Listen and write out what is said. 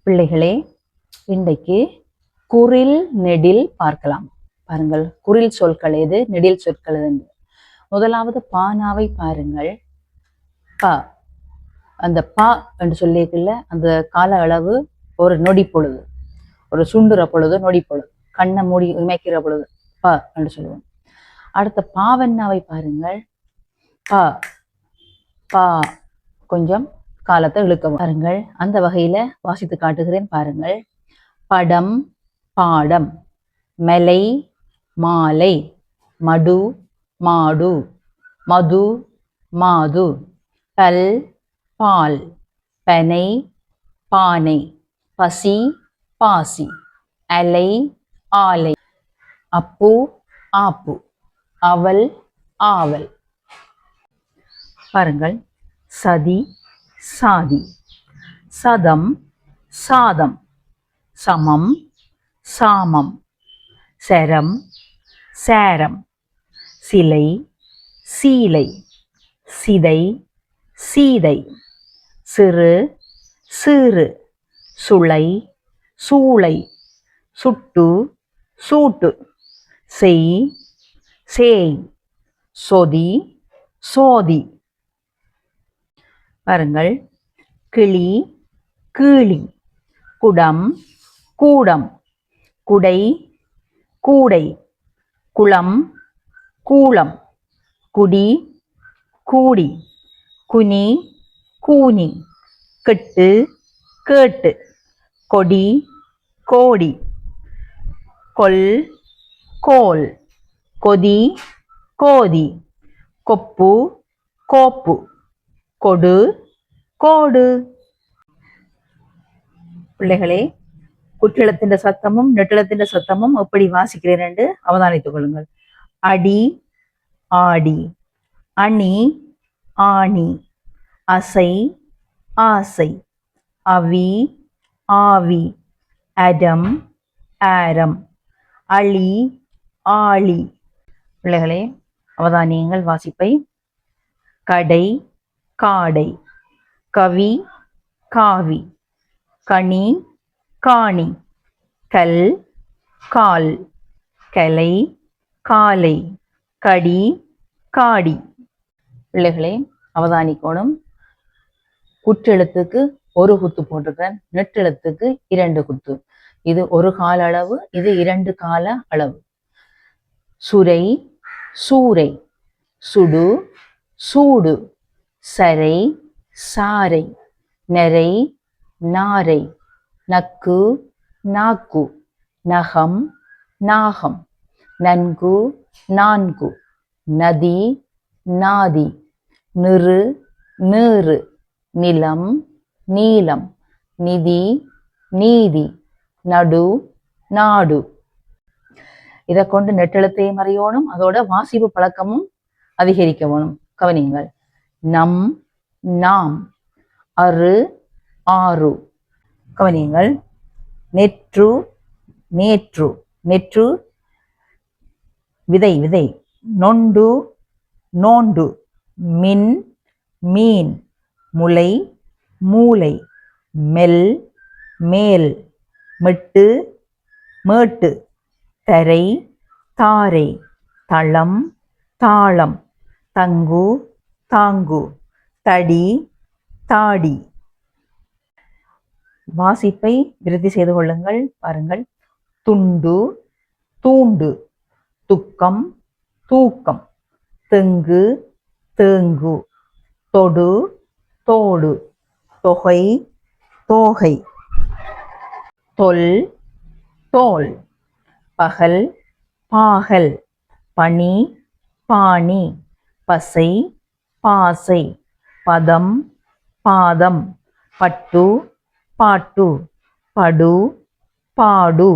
பிள்ளைகளே, இன்றைக்கு குறில் நெடில் பார்க்கலாம். பாருங்கள், குறில் சொற்கள் எது, நெடில் சொற்கள் எது. முதலாவது பானாவை பாருங்கள். ப, அந்த ப என்று சொல்லியிருக்கல, அந்த கால அளவு ஒரு நொடி பொழுது, ஒரு சுண்டுற பொழுது, நொடி பொழுது, கண்ணை மூடி இமைக்கிற பொழுது ப என்று சொல்லுவோம். அடுத்த பாவண்ணாவை பாருங்கள். ப, பா, கொஞ்சம் காலத்தை இழுக்கவும். பாருங்கள், அந்த வகையில வாசித்து காட்டுகிறேன் பாருங்கள். படம், பாடம், மலை, மாலை, மடு, மாடு, மது, மாது, பல், பால், பனை, பானை, பசி, பாசி, அலை, ஆலை, அப்பு, ஆப்பு, அவல், ஆவல். பாருங்கள், சதி, சாதி, சதம், சாதம், சமம், சாமம், சரம், சேரம், சிலை, சீலை, சிதை, சீதை, சிறு, சீறு, சுளை, சூளை, சுட்டு, சூட்டு, செய், சேய், சொதி, சோதி. பாருங்கள், கிளி, கீழி, குடம், கூடம், குடை, கூடை, குளம், கூளம், குடி, கூடி, குனி, கூனி, கெட்டு, கேட்டு, கொடி, கோடி, கொல், கோல், கொதி, கோதி, கொப்பு, கோப்பு, கொடு, கோடு. பிள்ளைகளே, குற்றெழுத்தின் சத்தமும் நெட்டெழுத்தின் சத்தமும் எப்படி வாசிக்கிறேன் என்று அவதானித்துக் கொள்ளுங்கள். அடி, ஆடி, அணி, ஆணி, அசை, ஆசை, அவி, ஆவி, அடம், ஆரம், அழி, ஆழி. பிள்ளைகளே, அவதானியங்கள் வாசிப்பை. கடை, காடை, கவி, காவி, கனி, காணி, கல், கால், கலை, காலை, கடி, காடி. பிள்ளைகளே, அவதானிக்கணும். குற்றெழுத்துக்கு ஒரு குத்து போட்டிருக்கேன், நெட்டெழுத்துக்கு 2 குத்து. இது ஒரு கால அளவு, இது 2 கால அளவு. சுரை, சூரை, சுடு, சூடு, சரை, சாரை, நெரை, நாரை, நக்கு, நாக்கு, நகம், நாகம், நன்கு, நான்கு, நதி, நாதி, நிறு, நீறு, நிலம், நீலம், நிதி, நீதி, நடு, நாடு. இதை கொண்டு நெட்டெழுத்தையும் அறியணும், அதோட வாசிப்பு பழக்கமும் அதிகரிக்க வேணும். கவனிங்கள். நம், நாம், அரு, ஆறு. கவனிங்கள். நெற்று, நேற்று, நெற்று விதை, விதை, நொண்டு, நோண்டு, மின், மீன், முலை, மூளை, மெல், மேல், மெட்டு, மேட்டு, தரை, தாரை, தளம், தாளம், தங்கு, தாங்கு, தடி, தாடி. வாசிப்பை விருத்தி செய்து கொள்ளுங்கள். பாருங்கள். துண்டு, தூண்டு, துக்கம், தூக்கம், தெங்கு, தேங்கு, தொடு, தோடு, தொகை, தோகை, தொல், தோல், பகல், பாகல், பனி, பாணி, பசை, பாசை, பதம், பாதம், பட்டு, பாட்டு, படு, பாடு.